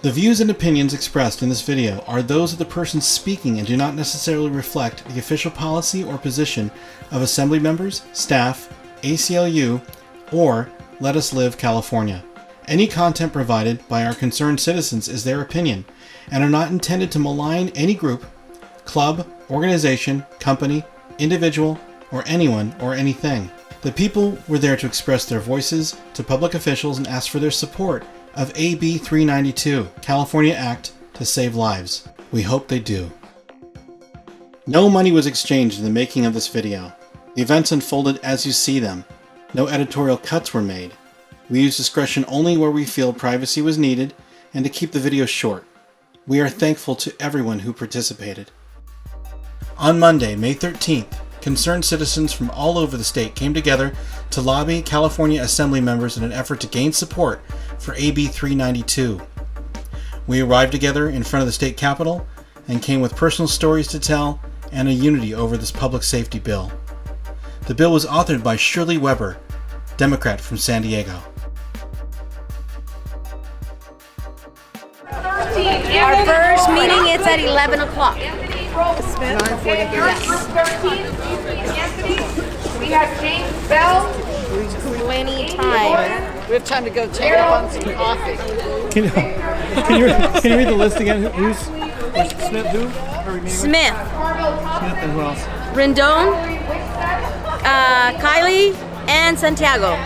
The views and opinions expressed in this video are those of the person speaking and do not necessarily reflect the official policy or position of Assembly members, staff, ACLU, or Let Us Live California. Any content provided by our concerned citizens is their opinion and are not intended to malign any group, club, organization, company, individual, or anyone or anything. The people were there to express their voices to public officials and ask for their support of AB392, California Act to Save Lives. We hope they do. No money was exchanged in the making of this video. The events unfolded as you see them. No editorial cuts were made. We use discretion only where we feel privacy was needed and to keep the video short. We are thankful to everyone who participated. On Monday, May 13th, concerned citizens from all over the state came together to lobby California Assembly members in an effort to gain support for AB 392. We arrived together in front of the state capitol and came with personal stories to tell and a unity over this public safety bill. The bill was authored by Shirley Weber, Democrat from San Diego. Our first meeting is at 11 o'clock. We have James Bell. Plenty time. We have time to go take up on some coffee. Can you read the list again? Who's Smith? Who? Smith. And who else? Rendon. Kylie and Santiago.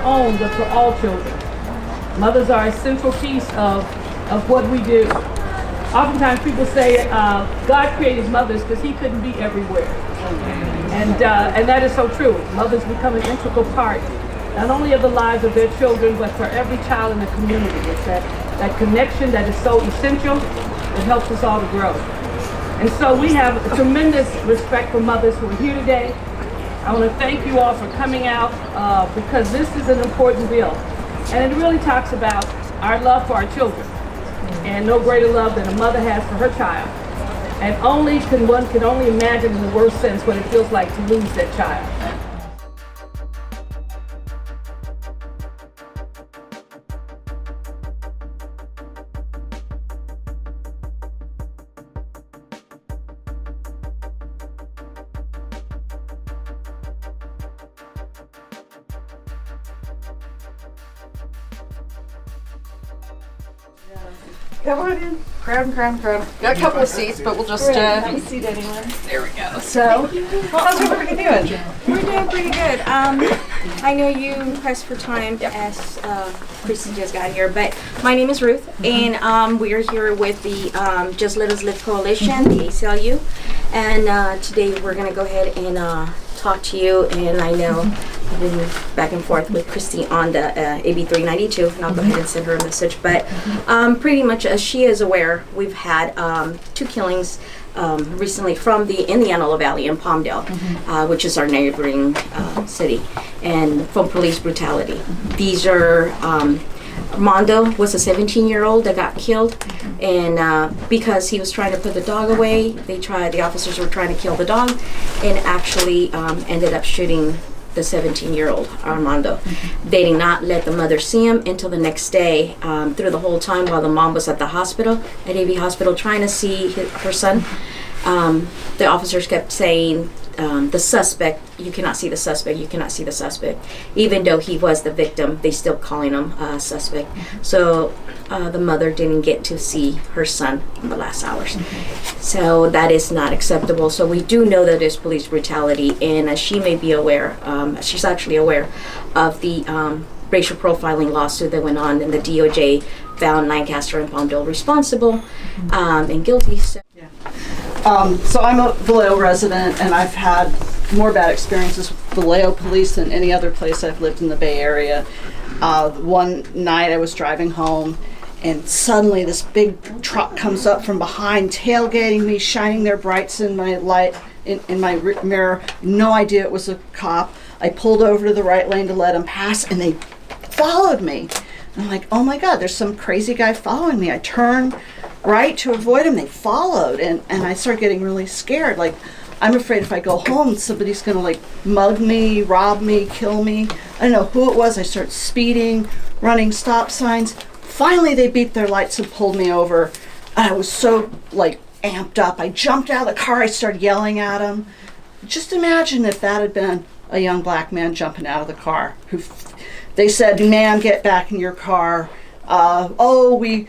Owned for all children. Mothers are a central piece of what we do. Oftentimes people say God created mothers because he couldn't be everywhere. And that is so true. Mothers become an integral part, not only of the lives of their children, but for every child in the community. It's that connection that is so essential that helps us all to grow. And so we have a tremendous respect for mothers who are here today. I want to thank you all for coming out because this is an important bill. And it really talks about our love for our children. And no greater love than a mother has for her child. And one can only imagine in the worst sense what it feels like to lose that child. Come on in. Crowd. Got a couple of seats, but we'll just Have a seat anywhere. there we go. So, how's everybody doing? We're doing pretty good. I know you pressed for time as Christy just got here, but my name is Ruth, and we are here with the Just Let Us Live Coalition, the ACLU, and today we're going to go ahead and talk to you, and I know I've been back and forth with Christy on the AB 392, and I'll go ahead and send her a message, but pretty much as she is aware, we've had 2 killings recently in the Antelope Valley in Palmdale, which is our neighboring city, and from police brutality. These are Mondo was a 17-year-old that got killed, and because he was trying to put the dog away, the officers were trying to kill the dog, and actually ended up shooting the 17-year-old Armando. They did not let the mother see him until the next day. Through the whole time while the mom was at the hospital, at AB Hospital, trying to see her son, the officers kept saying, the suspect, you cannot see the suspect, you cannot see the suspect. Even though he was the victim, they still calling him a suspect. So the mother didn't get to see her son in the last hours. So that is not acceptable. So we do know that there's police brutality, and she may be aware, she's actually aware of the racial profiling lawsuit that went on, and the DOJ found Lancaster and Palmdale responsible and guilty. So I'm a Vallejo resident, and I've had more bad experiences with Vallejo police than any other place I've lived in the Bay Area. One night I was driving home, and suddenly this big truck comes up from behind, tailgating me, shining their brights in my light, in my mirror. No idea it was a cop. I pulled over to the right lane to let him pass, and they followed me. I'm like, oh my God, there's some crazy guy following me. I turned right to avoid him. They followed, and I started getting really scared. Like, I'm afraid if I go home, somebody's gonna like mug me, rob me, kill me. I don't know who it was. I started speeding, running stop signs, Finally, they beat their lights and pulled me over. And I was so like amped up. I jumped out of the car. I started yelling at them. Just imagine if that had been a young black man jumping out of the car. They said, "Ma'am, get back in your car. We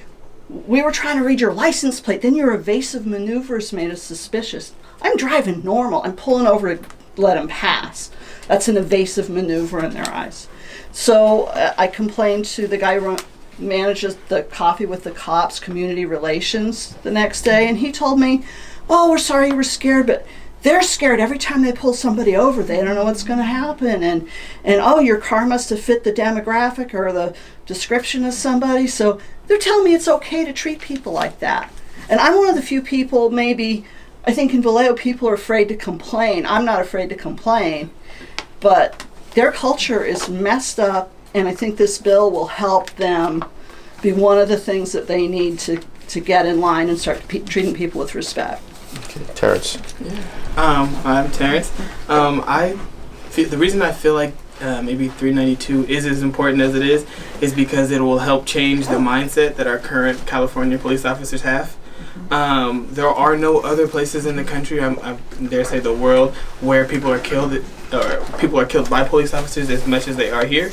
were trying to read your license plate. Then your evasive maneuvers made us suspicious." I'm driving normal. I'm pulling over to let him pass. That's an evasive maneuver in their eyes. So I complained to the guy who manages the Coffee with the Cops community relations the next day, and he told me, "Oh, we're sorry you were scared, but they're scared every time they pull somebody over. They don't know what's going to happen. And oh, your car must have fit the demographic or the description of somebody. So they're telling me it's okay to treat people like that." And I'm one of the few people, maybe, I think in Vallejo people are afraid to complain. I'm not afraid to complain. But their culture is messed up, and I think this bill will help them be one of the things that they need to get in line and start treating people with respect. Okay, Terrence. I'm Terrence. The reason I feel like AB 392 is as important as it is because it will help change the mindset that our current California police officers have. There are no other places in the country, I dare say the world, where people are killed by police officers as much as they are here.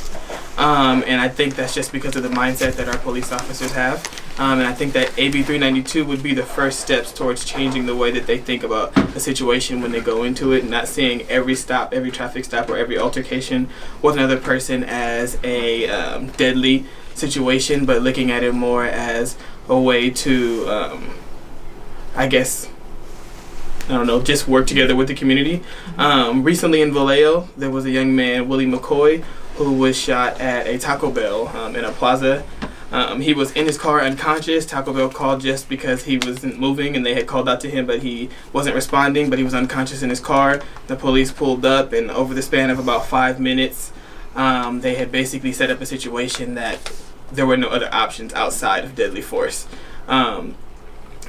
And I think that's just because of the mindset that our police officers have. And I think that AB 392 would be the first steps towards changing the way that they think about a situation when they go into it, not seeing every stop, every traffic stop, or every altercation with another person as a deadly situation, but looking at it more as a way to, just work together with the community. Recently in Vallejo, there was a young man, Willie McCoy, who was shot at a Taco Bell in a plaza. He was in his car unconscious. Taco Bell called just because he wasn't moving, and they had called out to him, but he wasn't responding, but he was unconscious in his car. The police pulled up, and over the span of about 5 minutes, they had basically set up a situation that there were no other options outside of deadly force.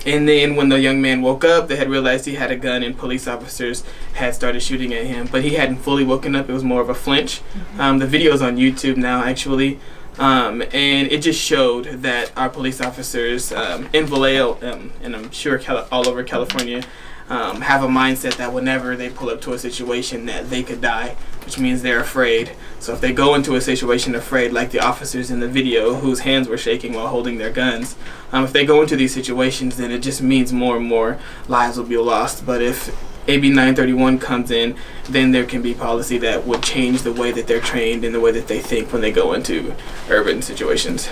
And then when the young man woke up, they had realized he had a gun, and police officers had started shooting at him. But he hadn't fully woken up. It was more of a flinch. The video's on YouTube now, actually. And it just showed that our police officers in Vallejo, and I'm sure all over California, have a mindset that whenever they pull up to a situation that they could die, which means they're afraid. So if they go into a situation afraid, like the officers in the video whose hands were shaking while holding their guns, if they go into these situations, then it just means more and more lives will be lost. But if AB 931 comes in, then there can be policy that would change the way that they're trained and the way that they think when they go into urban situations.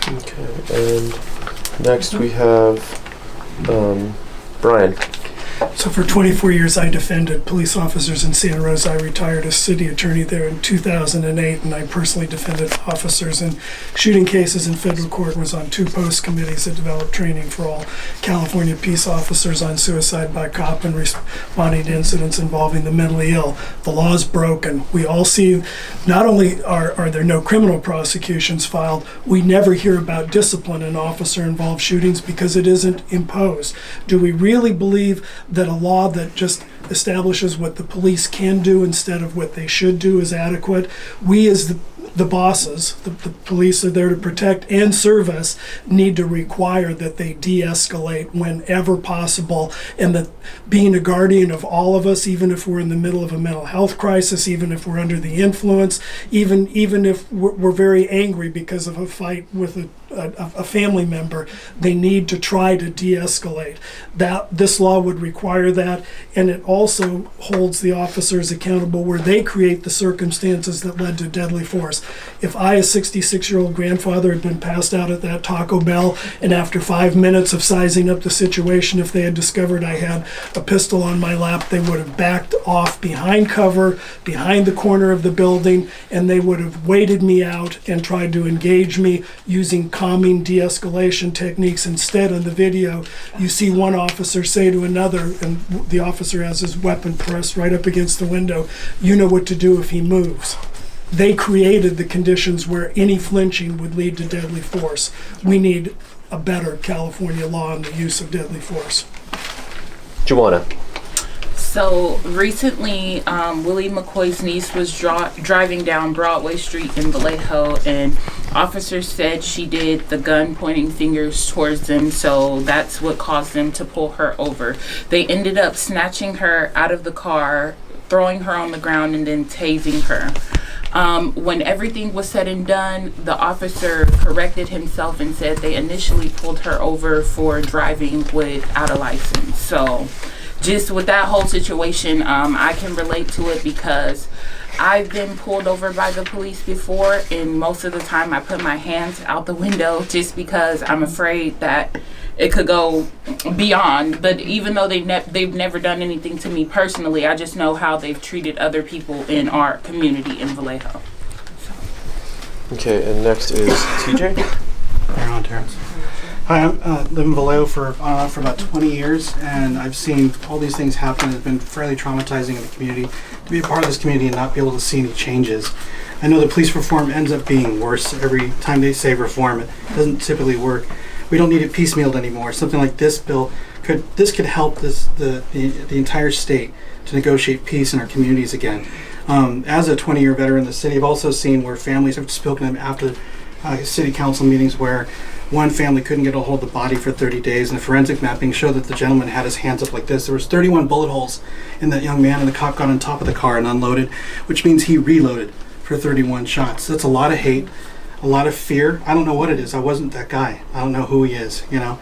Okay, and next we have Brian. So for 24 years, I defended police officers in Santa Rosa. I retired as city attorney there in 2008, and I personally defended officers in shooting cases in federal court, was on 2 post committees that developed training for all California peace officers on suicide by cop and responding to incidents involving the mentally ill. The law's broken. We all see, not only are there no criminal prosecutions filed, we never hear about discipline in officer-involved shootings because it isn't imposed. Do we really believe that a law that just establishes what the police can do instead of what they should do is adequate? We as the bosses, the police are there to protect and serve us, need to require that they de-escalate whenever possible, and that being a guardian of all of us, even if we're in the middle of a mental health crisis, even if we're under the influence, even if we're very angry because of a fight with a family member, they need to try to de-escalate. That this law would require that, and it also holds the officers accountable where they create the circumstances that led to deadly force. If I, a 66-year-old grandfather, had been passed out at that Taco Bell, and after 5 minutes of sizing up the situation, if they had discovered I had a pistol on my lap, they would have backed off behind cover, behind the corner of the building, and they would have waited me out and tried to engage me using calming de-escalation techniques. Instead, in the video, you see one officer say to another, and the officer has his weapon pressed right up against the window, "You know what to do if he moves." They created the conditions where any flinching would lead to deadly force. We need a better California law on the use of deadly force. Joanna. So recently, Willie McCoy's niece was driving down Broadway Street in Vallejo, and officers said she did the gun pointing fingers towards them, so that's what caused them to pull her over. They ended up snatching her out of the car, throwing her on the ground, and then tasing her. When everything was said and done, the officer corrected himself and said they initially pulled her over for driving without a license. So just with that whole situation, I can relate to it because I've been pulled over by the police before, and most of the time I put my hands out the window just because I'm afraid that it could go beyond. But even though they've never done anything to me personally, I just know how they've treated other people in our community in Vallejo. Okay, and next is TJ. Right on, Terrence. Hi, I live in Vallejo for about 20 years, and I've seen all these things happen. It's been fairly traumatizing in the community to be a part of this community and not be able to see any changes. I know that police reform ends up being worse every time they say reform. It doesn't typically work. We don't need it piecemealed anymore. Something like this bill could help the entire state to negotiate peace in our communities again. As a 20-year veteran in the city, I've also seen where families have spoken to them after city council meetings where one family couldn't get a hold of the body for 30 days, and the forensic mapping showed that the gentleman had his hands up like this. There was 31 bullet holes in that young man, and the cop got on top of the car and unloaded, which means he reloaded for 31 shots. That's a lot of hate, a lot of fear. I don't know what it is. I wasn't that guy. I don't know who he is, you know.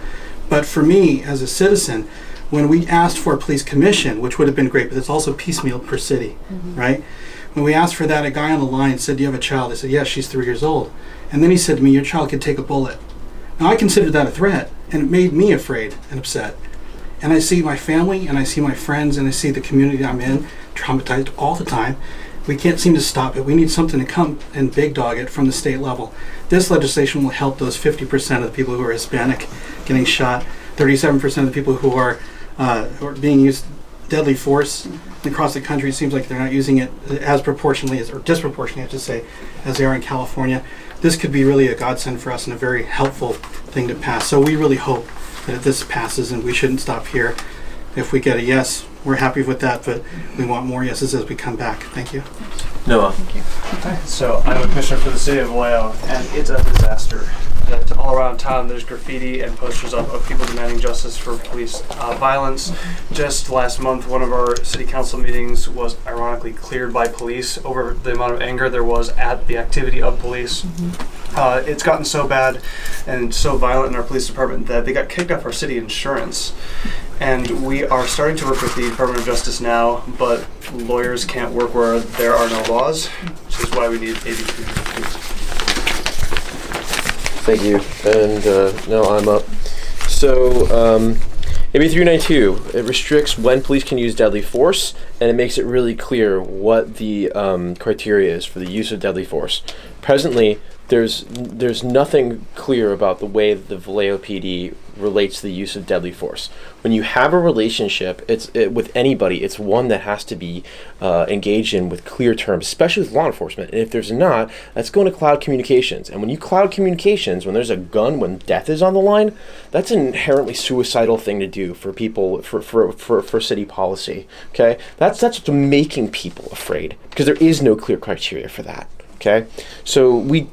But for me, as a citizen, when we asked for a police commission, which would have been great, but it's also piecemeal per city, right? When we asked for that, a guy on the line said, "Do you have a child?" I said, "Yes, she's 3 years old." And then he said to me, "Your child could take a bullet." Now, I considered that a threat, and it made me afraid and upset. And I see my family, and I see my friends, and I see the community I'm in traumatized all the time. We can't seem to stop it. We need something to come and big dog it from the state level. This legislation will help those 50% of the people who are Hispanic getting shot, 37% of the people who are being used deadly force across the country. It seems like they're not using it as proportionally as, or disproportionately, I should say, as they are in California. This could be really a godsend for us and a very helpful thing to pass. So we really hope that this passes, and we shouldn't stop here. If we get a yes, we're happy with that, but we want more yeses as we come back. Thank you. Noah. Thank you. So I'm a commissioner for the city of Vallejo, and it's a disaster. That all around town there's graffiti and posters up of people demanding justice for police violence. Just last month, one of our city council meetings was ironically cleared by police over the amount of anger there was at the activity of police. It's gotten so bad and so violent in our police department that they got kicked off our city insurance. And we are starting to work with the Department of Justice now, but lawyers can't work where there are no laws, which is why we need AB392. Thank you. And now I'm up. So, AB392, it restricts when police can use deadly force, and it makes it really clear what the criteria is for the use of deadly force. Presently, there's nothing clear about the way that the Vallejo PD relates to the use of deadly force. When you have a relationship with anybody, it's one that has to be engaged in with clear terms, especially with law enforcement. And if there's not, that's going to cloud communications. And when you cloud communications, when there's a gun, when death is on the line, that's an inherently suicidal thing to do for people, for city policy. Okay, that's what's making people afraid, because there is no clear criteria for that. Okay, so we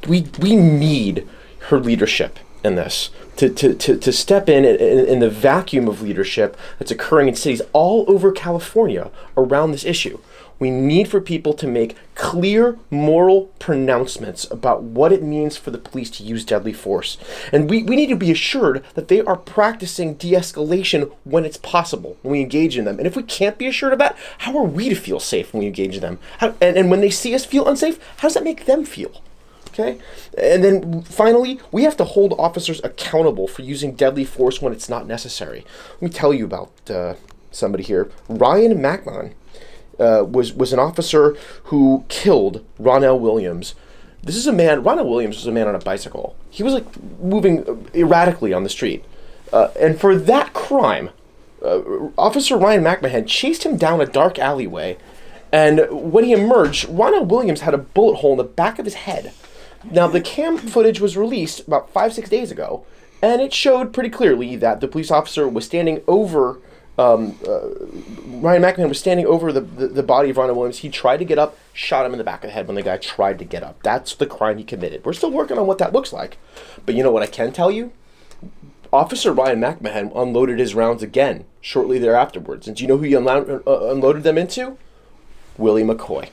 need her leadership in this to step in the vacuum of leadership that's occurring in cities all over California around this issue. We need for people to make clear moral pronouncements about what it means for the police to use deadly force. And we need to be assured that they are practicing de-escalation when it's possible, when we engage in them. And if we can't be assured of that, how are we to feel safe when we engage in them? And when they see us feel unsafe, how does that make them feel? Okay? And then finally, we have to hold officers accountable for using deadly force when it's not necessary. Let me tell you about somebody here. Ryan McMahon was an officer who killed Ronell Williams. Ronell Williams was a man on a bicycle. He was like moving erratically on the street. And for that crime, Officer Ryan McMahon chased him down a dark alleyway. And when he emerged, Ronell Williams had a bullet hole in the back of his head. Now, the cam footage was released about 5-6 days ago, and it showed pretty clearly that the police officer was standing over Ryan McMahon was standing over the body of Ronald Williams. He tried to get up, shot him in the back of the head when the guy tried to get up. That's the crime he committed. We're still working on what that looks like. But you know what I can tell you? Officer Ryan McMahon unloaded his rounds again shortly thereafterwards. And do you know who he unloaded them into? Willie McCoy.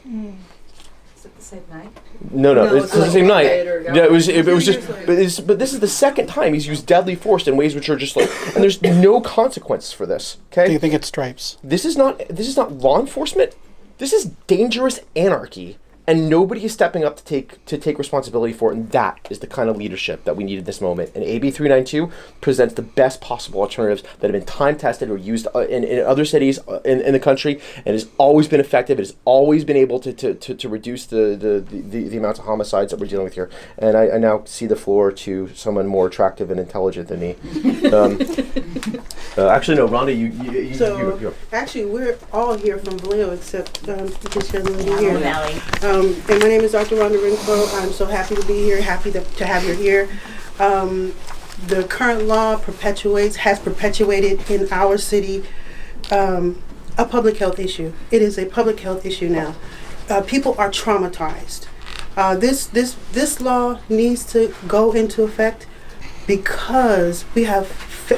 Is it the same night? No, it's the same night. Yeah, it was just, but this is the second time he's used deadly force in ways which are just like, and there's no consequences for this. Okay? Do you think it's stripes? This is not law enforcement. This is dangerous anarchy, and nobody is stepping up to take responsibility for it. And that is the kind of leadership that we need in this moment. And AB392 presents the best possible alternatives that have been time tested or used in other cities in the country, and has always been effective. It has always been able to reduce the amount of homicides that we're dealing with here. And I now see the floor to someone more attractive and intelligent than me. Actually, no, Rhonda, you. Actually, we're all here from Vallejo except this young lady here. And my name is Dr. Rhonda Rinko. I'm so happy to be here, happy to have you here. The current law has perpetuated in our city a public health issue. It is a public health issue now. People are traumatized. This law needs to go into effect because we have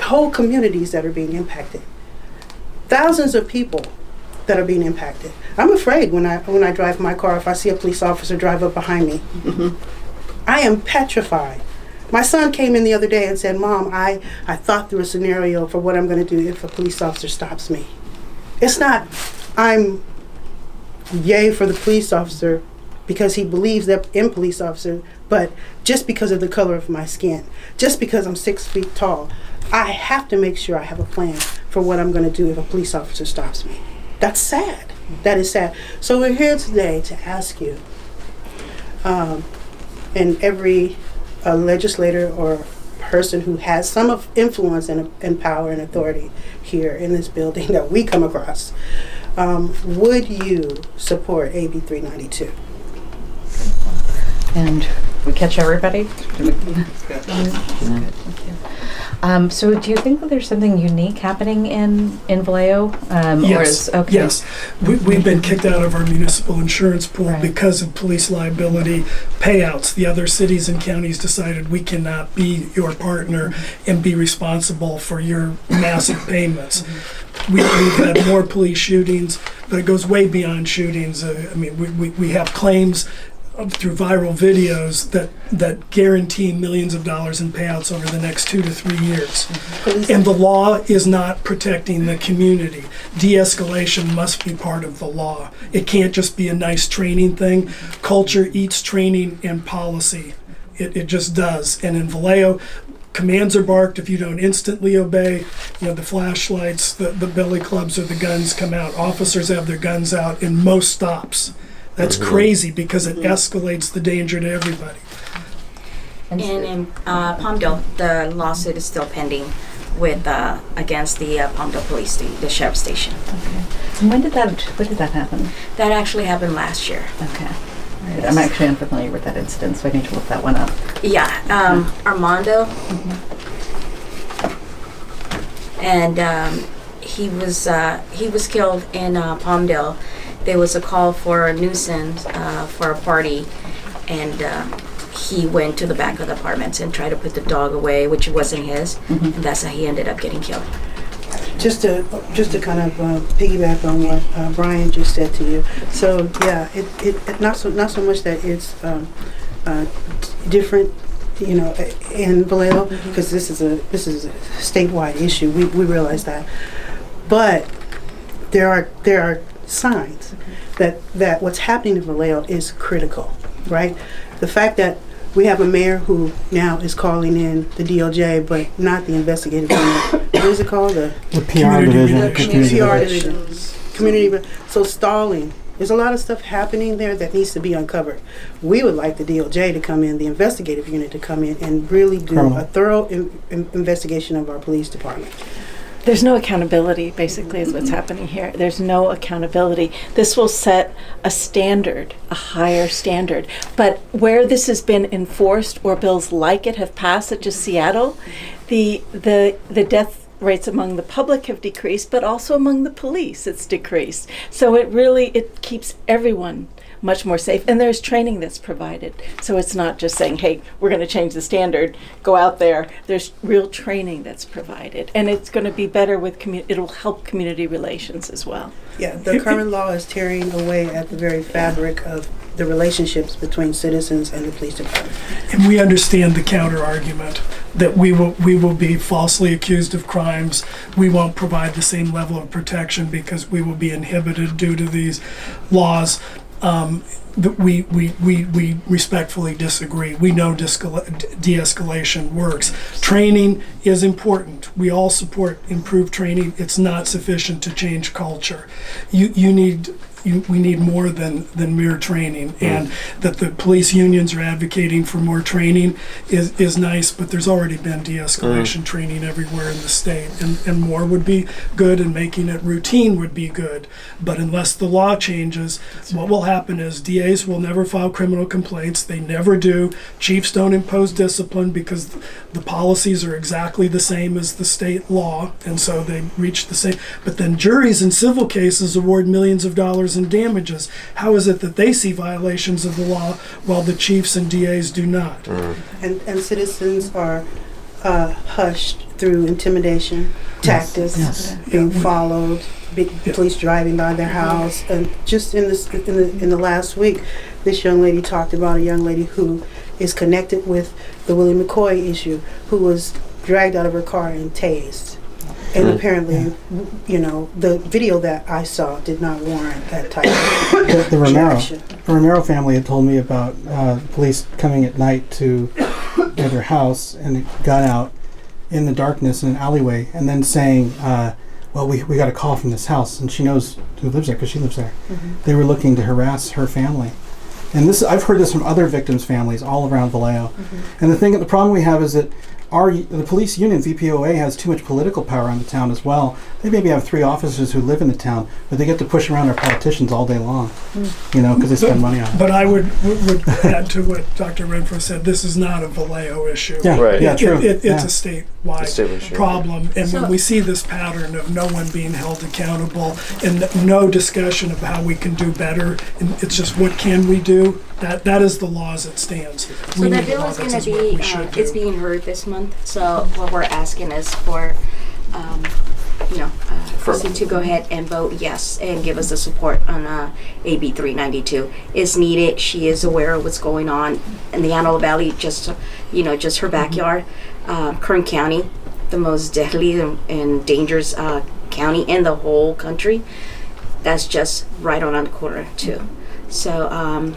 whole communities that are being impacted. Thousands of people that are being impacted. I'm afraid when I drive my car if I see a police officer drive up behind me. I am petrified. My son came in the other day and said, "Mom, I thought through a scenario for what I'm going to do if a police officer stops me." It's not I'm yay for the police officer because he believes that in police officer, but just because of the color of my skin, just because I'm 6 feet tall, I have to make sure I have a plan for what I'm going to do if a police officer stops me. That's sad. That is sad. So we're here today to ask you, and every legislator or person who has some of influence and power and authority here in this building that we come across, would you support AB 392? And we catch everybody? So do you think that there's something unique happening in Vallejo? Yes. Yes. We've been kicked out of our municipal insurance pool because of police liability payouts. The other cities and counties decided we cannot be your partner and be responsible for your massive payments. We've had more police shootings, but it goes way beyond shootings. We have claims through viral videos that guarantee millions of dollars in payouts over the next 2 to 3 years. And the law is not protecting the community. De-escalation must be part of the law. It can't just be a nice training thing. Culture eats training and policy. It just does. And in Vallejo, commands are barked if you don't instantly obey. The flashlights, the billy clubs or the guns come out. Officers have their guns out in most stops. That's crazy because it escalates the danger to everybody. And in Palmdale, the lawsuit is still pending with against the Palmdale Police, the sheriff's station. Okay. And when did that happen? That actually happened last year. Okay. Right. I'm actually unfamiliar with that incident, so I need to look that one up. Yeah, Armando, and he was killed in Palmdale. There was a call for a nuisance for a party, and he went to the back of the apartments and tried to put the dog away, which wasn't his, and that's how he ended up getting killed. Just to kind of piggyback on what Brian just said to you. So yeah, it not so much that it's different, in Vallejo, because this is a statewide issue. We realize that, but there are signs that what's happening in Vallejo is critical, right? The fact that we have a mayor who now is calling in the DOJ, but not the investigative unit. What is it called? The PR division. PR division. Community. So stalling. There's a lot of stuff happening there that needs to be uncovered. We would like the DOJ to come in, the investigative unit to come in and really do a thorough investigation of our police department. There's no accountability, basically, is what's happening here. There's no accountability. This will set a standard, a higher standard. But where this has been enforced or bills like it have passed, such as Seattle, the death rates among the public have decreased, but also among the police it's decreased. So it keeps everyone much more safe, and there's training that's provided. So it's not just saying, hey, we're going to change the standard, go out there. There's real training that's provided, and it's going to be better with it'll help community relations as well. Yeah, the current law is tearing away at the very fabric of the relationships between citizens and the police department. And we understand the counter argument that we will be falsely accused of crimes. We won't provide the same level of protection because we will be inhibited due to these laws. We respectfully disagree. We know de-escalation works. Training is important. We all support improved training. It's not sufficient to change culture. We need more than mere training, and that the police unions are advocating for more training is nice, but there's already been de-escalation training everywhere in the state, and more would be good, and making it routine would be good. But unless the law changes, what will happen is DAs will never file criminal complaints. They never do. Chiefs don't impose discipline because the policies are exactly the same as the state law, and so they reach the same. But then juries in civil cases award millions of dollars in damages. How is it that they see violations of the law while the chiefs and DAs do not? And citizens are hushed through intimidation tactics, being followed, police driving by their house, and just in the last week, this young lady talked about a young lady who is connected with the Willie McCoy issue, who was dragged out of her car and tased. And apparently, the video that I saw did not warrant that type of The reaction. Romero family had told me about police coming at night to their house and a gun out in the darkness in an alleyway, and then saying, well, we got a call from this house, and she knows who lives there because she lives there. They were looking to harass her family. And this, I've heard this from other victims' families all around Vallejo. And the problem we have is that the police union, VPOA, has too much political power on the town as well. They maybe have 3 officers who live in the town, but they get to push around our politicians all day long, because they spend money on it. But I would add to what Dr. Renfro said, this is not a Vallejo issue. Yeah, right. It's True. A statewide problem. And when we see this pattern of no one being held accountable and no discussion of how we can do better, and it's just what can we do, that is the law as it stands. So the bill is going to be, it's being heard this month. So what we're asking is for, Chrissy to go ahead and vote yes and give us the support on AB392. It's needed. She is aware of what's going on in the Antelope Valley, just her backyard. Kern County, the most deadly and dangerous county in the whole country. That's just right on the corner too. So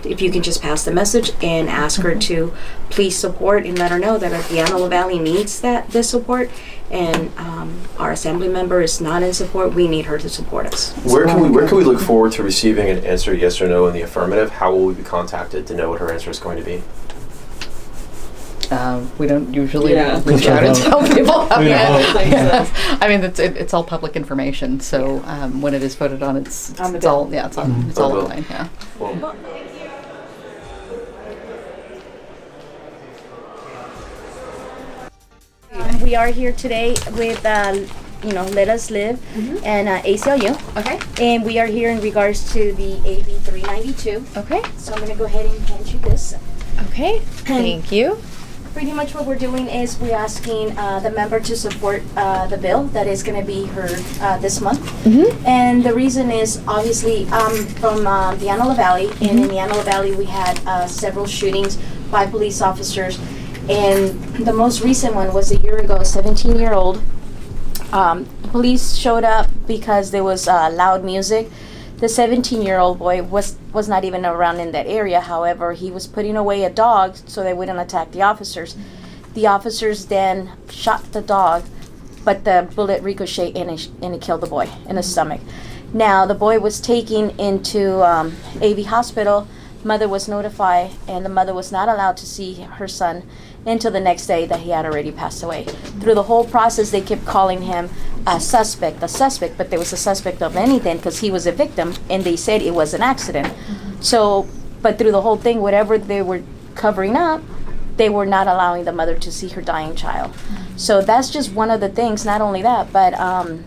if you can just pass the message and ask her to please support and let her know that the Antelope Valley needs this support, and our assembly member is not in support, we need her to support us. Where can we look forward to receiving an answer, yes or no, in the affirmative? How will we be contacted to know what her answer is going to be? We don't usually reach out and tell people how I mean, it's all public information. So when it is voted on, it's all online. Yeah. Well, we are here today with Let Us Live and ACLU. Okay. And we are here in regards to the AB392. Okay. So I'm going to go ahead and hand you this. Okay. Thank you. Pretty much what we're doing is we're asking the member to support the bill that is going to be heard this month. And the reason is obviously from the Antelope Valley, and in the Antelope Valley we had several shootings by police officers, and the most recent one was a year ago, a 17-year-old. The police showed up because there was loud music. The 17-year-old boy was not even around in that area. However, he was putting away a dog so they wouldn't attack the officers. The officers then shot the dog, but the bullet ricocheted and it killed the boy in the stomach. Now, the boy was taken into AV hospital. Mother was notified, and the mother was not allowed to see her son until the next day that he had already passed away. Through the whole process, they kept calling him a suspect, but there was a suspect of anything because he was a victim, and they said it was an accident. So, but through the whole thing, whatever they were covering up, they were not allowing the mother to see her dying child. So that's just one of the things. Not only that, but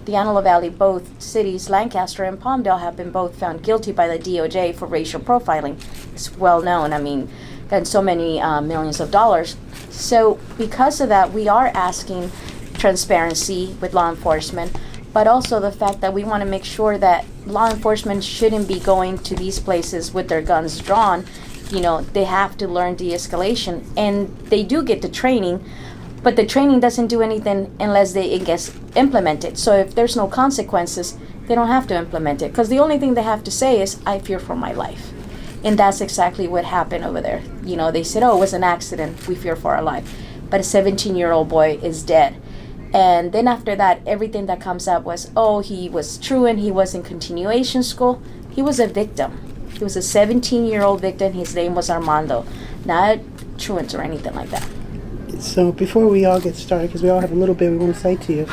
the Antelope Valley, both cities, Lancaster and Palmdale, have been both found guilty by the DOJ for racial profiling. It's well known. I mean, and so many millions of dollars. So because of that, we are asking transparency with law enforcement, but also the fact that we want to make sure that law enforcement shouldn't be going to these places with their guns drawn. You know, they have to learn de-escalation, and they do get the training, but the training doesn't do anything unless they, I guess, implement it. So if there's no consequences, they don't have to implement it, because the only thing they have to say is, I fear for my life. And that's exactly what happened over there. You know, they said, oh, it was an accident, we fear for our life. But a 17-year-old boy is dead. And then after that, everything that comes up was, oh, he was truant, he was in continuation school. He was a victim. He was a 17-year-old victim. His name was Armando, not truant or anything like that. So before we all get started, because we all have a little bit we want to say to you,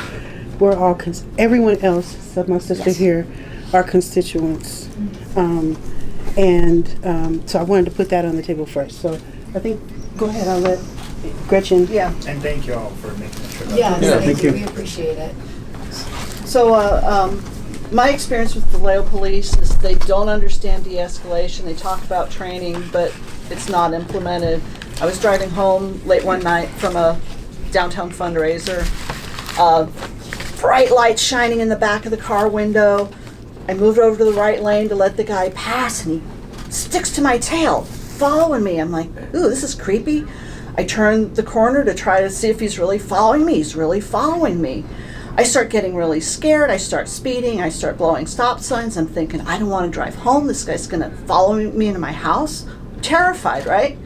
we're all, everyone else, except my sister here, are constituents. So I wanted to put that on the table first. So I think, go ahead, I'll let Gretchen. Yeah. And thank you all for making the trip. Yeah, thank you. We appreciate it. So my experience with Vallejo police is they don't understand de-escalation. They talk about training, but it's not implemented. I was driving home late one night from a downtown fundraiser. Bright lights shining in the back of the car window. I moved over to the right lane to let the guy pass, and he sticks to my tail, following me. I'm like, ooh, this is creepy. I turn the corner to try to see if he's really following me. He's really following me. I start getting really scared. I start speeding. I start blowing stop signs. I'm thinking, I don't want to drive home. This guy's going to follow me into my house. I'm terrified, right?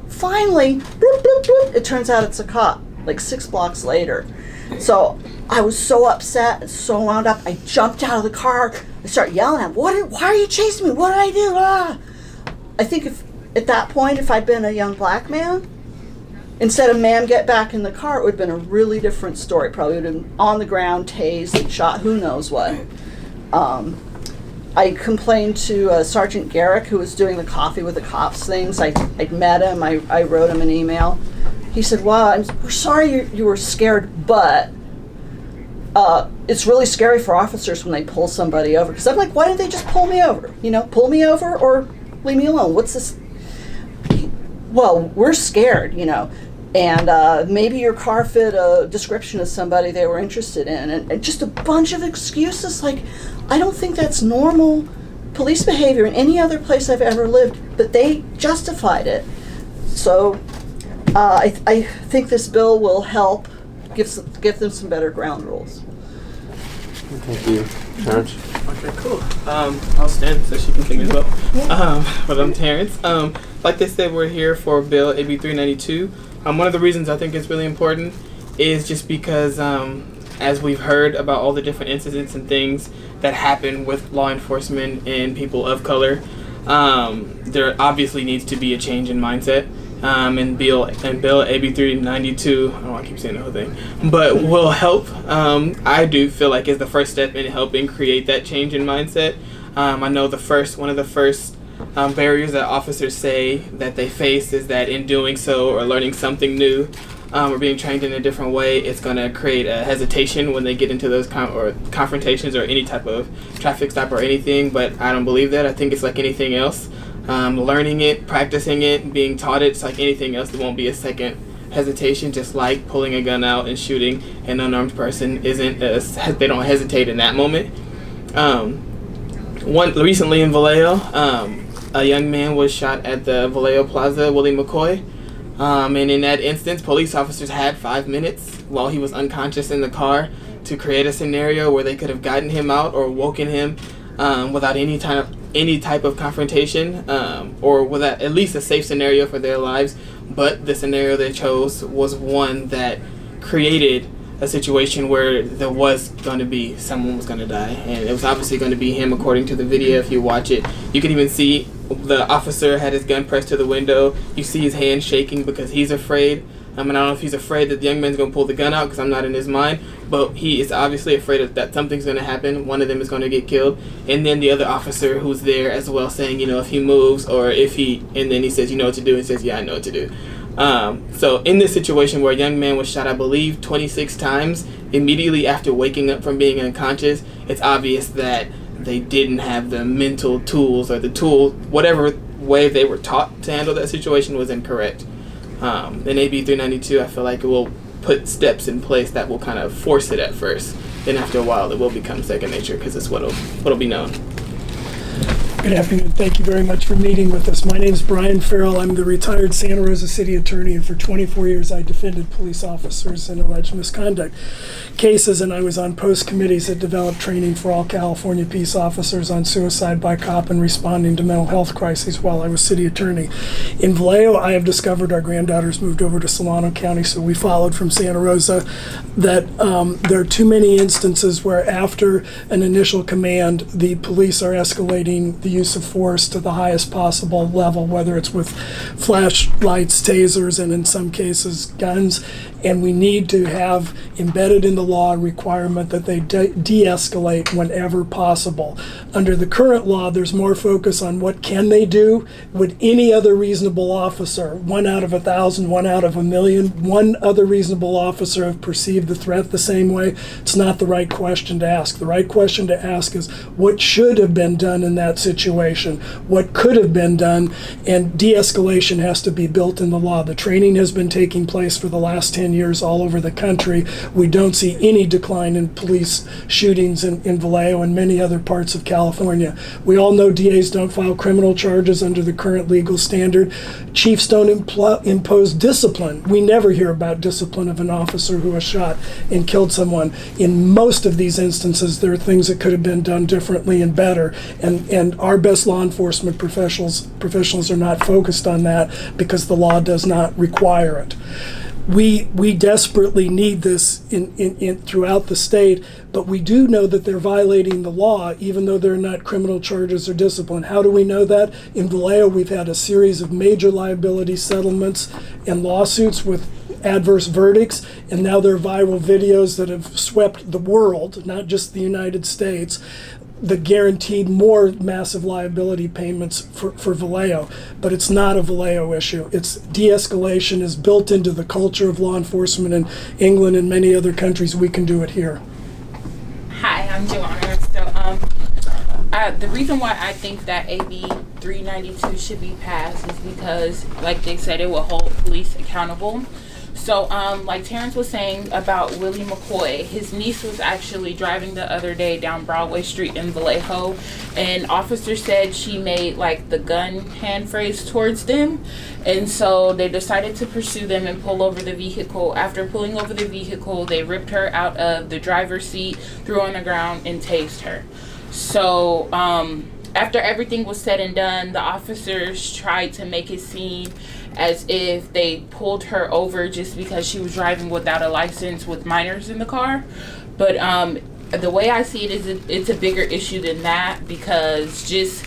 Finally, bloop, bloop, bloop, it turns out it's a cop, like 6 blocks later. So I was so upset and so wound up. I jumped out of the car. I start yelling at him, why are you chasing me? What did I do? Ah. I think if at that point, if I'd been a young black man, instead of ma'am, get back in the car, it would have been a really different story. Probably would have been on the ground, tased, and shot, who knows what. I complained to Sergeant Garrick, who was doing the coffee with the cops things. I'd met him, I wrote him an email. He said, well, we're sorry you were scared, but it's really scary for officers when they pull somebody over. Because I'm like, why didn't they just pull me over? You know, pull me over or leave me alone. What's this? Well, we're scared, you know. And maybe your car fit a description of somebody they were interested in. And just a bunch of excuses. Like, I don't think that's normal police behavior in any other place I've ever lived. But they justified it. So I think this bill will help give them some better ground rules. Thank you. Terrence? Okay, cool. I'll stand so she can sing as well. But I'm Terrence. Like they said, we're here for Bill AB392. One of the reasons I think it's really important is just because as we've heard about all the different incidents and things that happen with law enforcement and people of color, there obviously needs to be a change in mindset. And Bill AB392, I don't want to keep saying the whole thing, but will help. I do feel like is the first step in helping create that change in mindset. I know one of the first barriers that officers say that they face is that in doing so or learning something new or being trained in a different way, it's going to create a hesitation when they get into those confrontations or any type of traffic stop or anything. But I don't believe that. I think it's like anything else. Learning it, practicing it, being taught it, it's like anything else. There won't be a second hesitation, just like pulling a gun out and shooting an unarmed person they don't hesitate in that moment. Recently in Vallejo, a young man was shot at the Vallejo Plaza, Willie McCoy. And in that instance, police officers had 5 minutes while he was unconscious in the car to create a scenario where they could have gotten him out or woken him without any type of confrontation or without at least a safe scenario for their lives. But the scenario they chose was one that created a situation where there was going to be someone was going to die, and it was obviously going to be him. According to the video, if you watch it, you can even see the officer had his gun pressed to the window. You see his hand shaking because he's afraid. I don't know if he's afraid that the young man's going to pull the gun out, because I'm not in his mind, but he is obviously afraid that something's going to happen. One of them is going to get killed. And then the other officer who's there as well saying, if he moves or and then he says, you know what to do, and says, yeah, I know what to do. So in this situation where a young man was shot, I believe 26 times, immediately after waking up from being unconscious, it's obvious that they didn't have the mental tools, or the tool, whatever way they were taught to handle that situation was incorrect. In AB 392, I feel like it will put steps in place that will kind of force it at first. Then after a while, it will become second nature because it's what'll be known. Good afternoon. Thank you very much for meeting with us. My name is Brian Farrell. I'm the retired Santa Rosa City Attorney, and for 24 years I defended police officers in alleged misconduct cases, and I was on post committees that developed training for all California peace officers on suicide by cop and responding to mental health crises while I was City Attorney. In Vallejo, I have discovered our granddaughters moved over to Solano County, so we followed from Santa Rosa, that there are too many instances where after an initial command, the police are escalating the use of force to the highest possible level, whether it's with flashlights, tasers, and in some cases guns. And we need to have embedded in the law a requirement that they de-escalate whenever possible. Under the current law, there's more focus on what can they do. Would any other reasonable officer, 1 out of 1,000, 1 out of 1,000,000, one other reasonable officer have perceived the threat the same way? It's not the right question to ask. The right question to ask is what should have been done in that situation, what could have been done, and de-escalation has to be built in the law. The training has been taking place for the last 10 years all over the country. We don't see any decline in police shootings in Vallejo and many other parts of California. We all know DAs don't file criminal charges under the current legal standard. Chiefs don't impose discipline. We never hear about discipline of an officer who has shot and killed someone. In most of these instances, there are things that could have been done differently and better, and our best law enforcement professionals are not focused on that because the law does not require it. We desperately need this in throughout the state, but we do know that they're violating the law even though they're not criminal charges or discipline. How do we know that? In Vallejo, we've had a series of major liability settlements and lawsuits with adverse verdicts, and now there are viral videos that have swept the world, not just the United States, that guaranteed more massive liability payments for Vallejo. But it's not a Vallejo issue. It's de-escalation is built into the culture of law enforcement in England and many other countries. We can do it here. Hi, I'm Joanna. So, the reason why I think that AB 392 should be passed is because, like they said, it will hold police accountable. So, like Terrence was saying about Willie McCoy, his niece was actually driving the other day down Broadway Street in Vallejo, and officer said she made like the gun hand phrase towards them, and so they decided to pursue them and pull over the vehicle. After pulling over the vehicle, they ripped her out of the driver's seat, threw her on the ground, and tased her. So, after everything was said and done, the officers tried to make it seem as if they pulled her over just because she was driving without a license with minors in the car. But the way I see it is it's a bigger issue than that, because just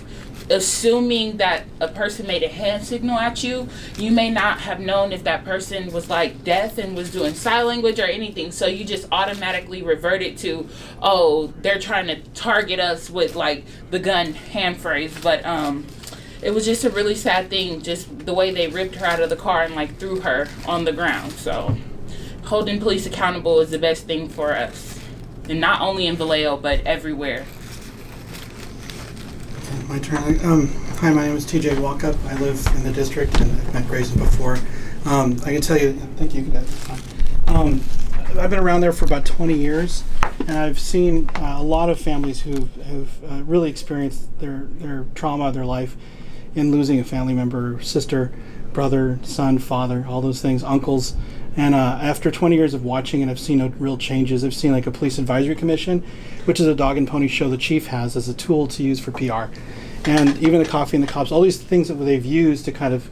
assuming that a person made a hand signal at you, you may not have known if that person was like deaf and was doing sign language or anything, so you just automatically reverted to, oh, they're trying to target us with like the gun hand phrase. But it was just a really sad thing, just the way they ripped her out of the car and like threw her on the ground. So holding police accountable is the best thing for us, and not only in Vallejo but everywhere. My turn. Hi, my name is TJ Walkup. I live in the district, and I've met Grayson before. I can tell you, thank you. I've been around there for about 20 years, and I've seen a lot of families who've really experienced their trauma of their life in losing a family member, sister, brother, son, father, all those things, uncles. And after 20 years of watching it, I've seen no real changes. I've seen like a police advisory commission, which is a dog and pony show the chief has as a tool to use for PR. And even the coffee and the cops, all these things that they've used to kind of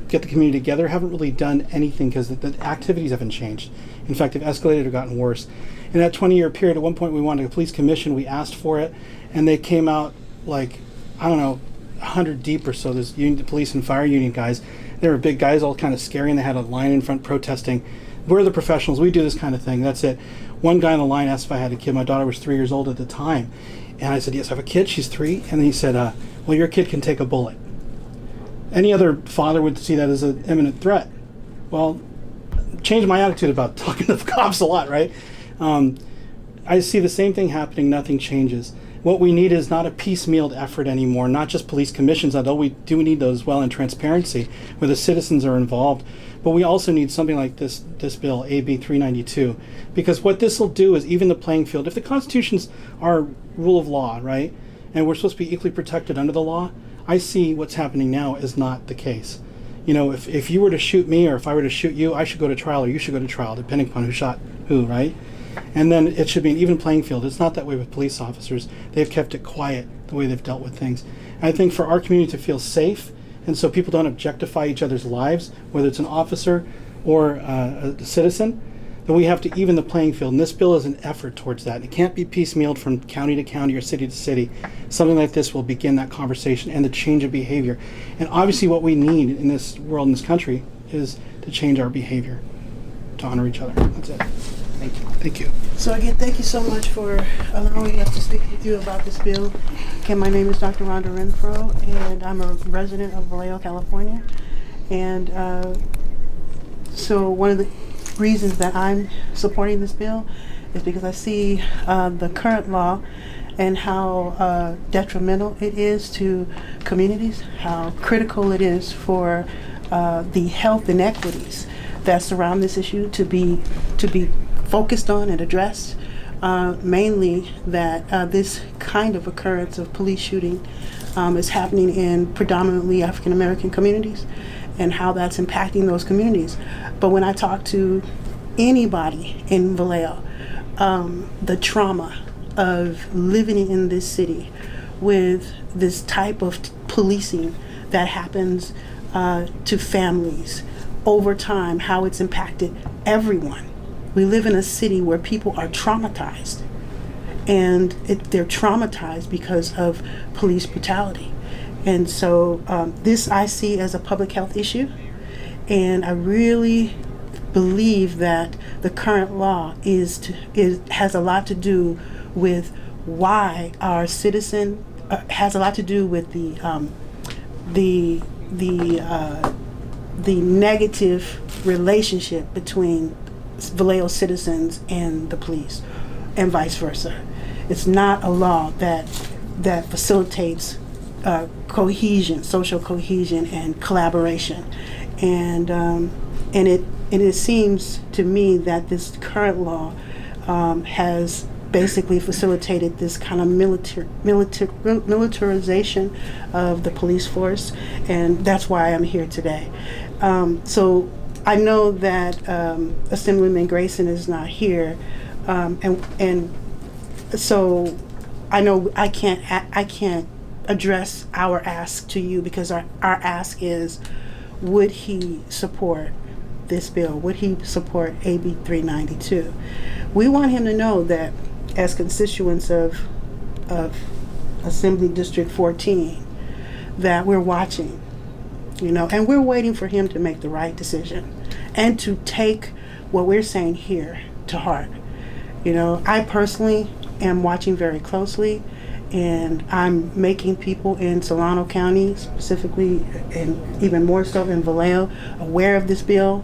get the community together haven't really done anything because the activities haven't changed. In fact, they've escalated or gotten worse. In that 20-year period, at one point we wanted a police commission. We asked for it, and they came out like, I don't know, 100 deep or so. There's the police and fire union guys. They were big guys, all kind of scary, and they had a line in front protesting. We're the professionals. We do this kind of thing. That's it. One guy on the line asked if I had a kid. My daughter was 3 years old at the time. And I said, yes, I have a kid. She's 3. And then he said, well, your kid can take a bullet. Any other father would see that as an imminent threat. well, changed my attitude about talking to the cops a lot, right? I see the same thing happening, nothing changes. What we need is not a piecemealed effort anymore, not just police commissions, although we do need those as well, and transparency where the citizens are involved. But we also need something like this bill, AB392, because what this will do is even the playing field. If the constitutions are rule of law, right, and we're supposed to be equally protected under the law, I see what's happening now is not the case. You know, if you were to shoot me or if I were to shoot you, I should go to trial or you should go to trial, depending upon who shot who, right? And then it should be an even playing field. It's not that way with police officers. They've kept it quiet the way they've dealt with things. And I think for our community to feel safe, and so people don't objectify each other's lives, whether it's an officer or a citizen, then we have to even the playing field. And this bill is an effort towards that. It can't be piecemealed from county to county or city to city. Something like this will begin that conversation and the change of behavior. And obviously what we need in this world, in this country, is to change our behavior, to honor each other. That's it. Thank you. Thank you. So again, thank you so much for allowing us to speak with you about this bill. Again, my name is Dr. Rhonda Renfro, and I'm a resident of Vallejo, California. And so one of the reasons that I'm supporting this bill is because I see the current law and how detrimental it is to communities, how critical it is for the health inequities that surround this issue to be focused on and addressed. Mainly that this kind of occurrence of police shooting is happening in predominantly African American communities and how that's impacting those communities. But when I talk to anybody in Vallejo, the trauma of living in this city with this type of policing that happens to families over time, how it's impacted everyone. We live in a city where people are traumatized, and they're traumatized because of police brutality. And so this I see as a public health issue, and I really believe that the current law has a lot to do with why our citizen has a lot to do with the negative relationship between Vallejo citizens and the police, and vice versa. It's not a law that facilitates cohesion, social cohesion, and collaboration, and it seems to me that this current law has basically facilitated this kind of militarization of the police force, and that's why I'm here today. So I know that Assemblyman Grayson is not here, and so I know I can't address our ask to you, because our ask is, would he support this bill? Would he support AB 392? We want him to know that as constituents of Assembly District 14, that we're watching, and we're waiting for him to make the right decision and to take what we're saying here to heart. I personally am watching very closely, and I'm making people in Solano County specifically, and even more so in Vallejo, aware of this bill.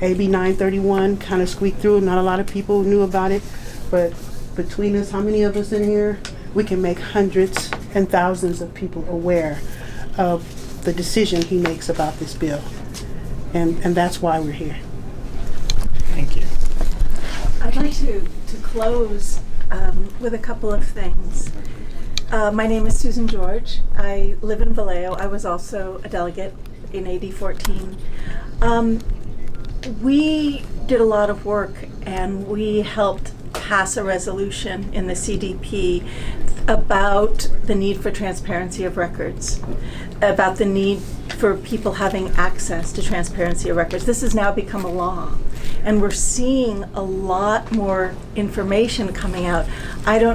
AB 931 kind of squeaked through. Not a lot of people knew about it, but between us, how many of us in here, we can make hundreds and thousands of people aware of the decision he makes about this bill. And that's why we're here. Thank you. I'd like to close with a couple of things. My name is Susan George. I live in Vallejo. I was also a delegate in AD 14. We did a lot of work, and we helped pass a resolution in the CDP about the need for transparency of records, about the need for people having access to transparency of records. This has now become a law, and we're seeing a lot more information coming out.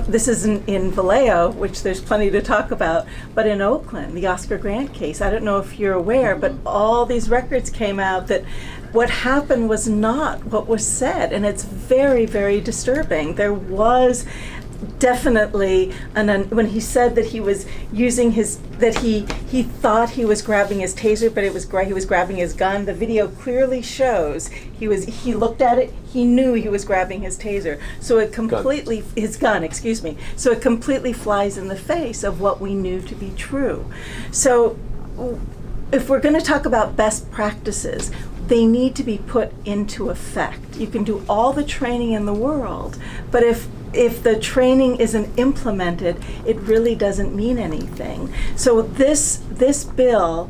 This isn't in Vallejo, which there's plenty to talk about, but in Oakland, the Oscar Grant case, I don't know if you're aware, but all these records came out that what happened was not what was said, and it's very, very disturbing. There was definitely, when he said that he was using he thought he was grabbing his taser, but he was grabbing his gun. The video clearly shows he looked at it, he knew he was grabbing his taser. So it completely, his gun, excuse me. So it completely flies in the face of what we knew to be true. So if we're going to talk about best practices, they need to be put into effect. You can do all the training in the world, but if the training isn't implemented, it really doesn't mean anything. So this bill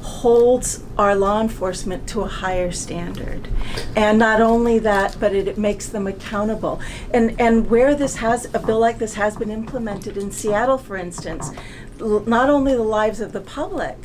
holds our law enforcement to a higher standard. And not only that, but it makes them accountable. And where a bill like this has been implemented in Seattle, for instance, not only the lives of the public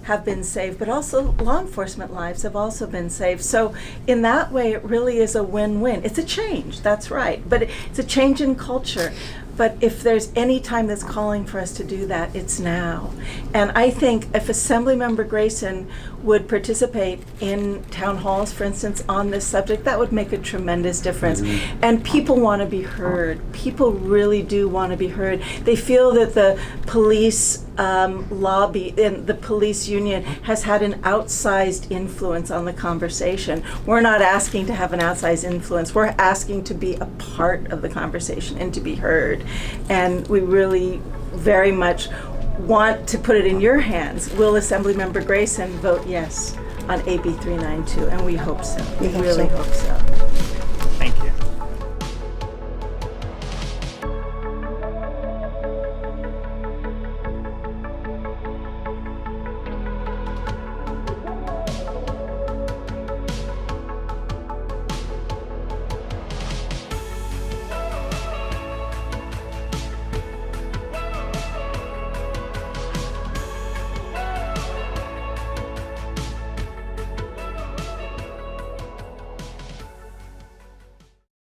have been saved, but also law enforcement lives have also been saved. So in that way, it really is a win-win. It's a change, that's right, but it's a change in culture. But if there's any time that's calling for us to do that, it's now. And I think if Assemblymember Grayson would participate in town halls, for instance, on this subject, that would make a tremendous difference. And people want to be heard. People really do want to be heard. They feel that the police lobby and the police union has had an outsized influence on the conversation. We're not asking to have an outsized influence. We're asking to be a part of the conversation and to be heard. And we really very much want to put it in your hands. Will Assemblymember Grayson vote yes on AB 392? And we hope so. We really hope so.